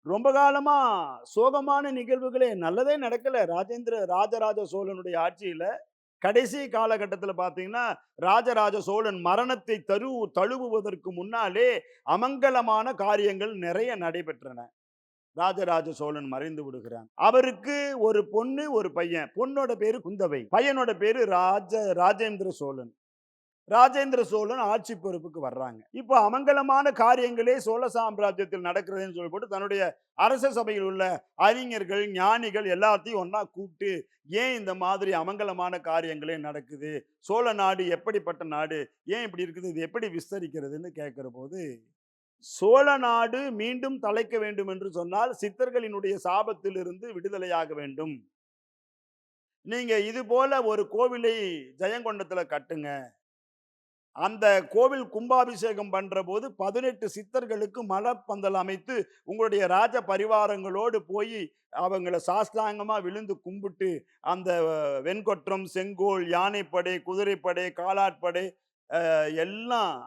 ரொம்ப காலமா சோகமான நிகழ்வுகளே நல்லதே நடக்கல. ராஜராஜ சோழனுடைய ஆட்சியில கடைசி காலகட்டத்தில பார்த்தீங்கன்னா, ராஜராஜ சோழன் மரணத்தை தழுவுவதற்கு முன்னாலே அமங்கலமான காரியங்கள் நிறைய நடைபெற்றன. ராஜராஜ சோழன் மறைந்து விடுகிறான். அவருக்கு ஒரு பொண்ணு, ஒரு பையன். பொண்ணோட பேரு குந்தவை. பையனோட பேரு ராஜேந்திர சோழன். ராஜேந்திர சோழன் ஆட்சி பொறுப்புக்கு வர்றாங்க. இப்போ அமங்கலமான காரியங்களே சோழ சாம்ராஜ்யத்தில் நடக்கிறதுன்னு சொல்லி போட்டு தன்னுடைய அரச சபையில் உள்ள அறிஞர்கள், ஞானிகள் எல்லாத்தையும் ஒண்ணா கூப்பிட்டு, ஏன் இந்த மாதிரி அமங்கலமான காரியங்களே நடக்குது? சோழ நாடு எப்படிப்பட்ட நாடு? ஏன் இப்படி இருக்குது? இது எப்படி விஸ்தரிக்கிறதுன்னு கேட்கிறபோது, சோழ நாடு மீண்டும் தழைக்க வேண்டும் என்று சொன்னால், சித்தர்களினுடைய சாபத்திலிருந்து விடுதலையாக வேண்டும். நீங்க இது போல ஒரு கோவிலை ஜெயங்கொண்டத்துல கட்டுங்க. அந்த கோவில் கும்பாபிஷேகம் பண்றபோது 18 சித்தர்களுக்கு மலர்ப்பந்தல் அமைத்து, உங்களுடைய ராஜ பரிவாரங்களோடு போயி அவங்கள சாஷ்டாங்கமா விழுந்து கும்பிட்டு, அந்த வெண்கொற்றம், செங்கோல், யானைப்படை, குதிரைப்படை, காலாட்படை எல்லாம்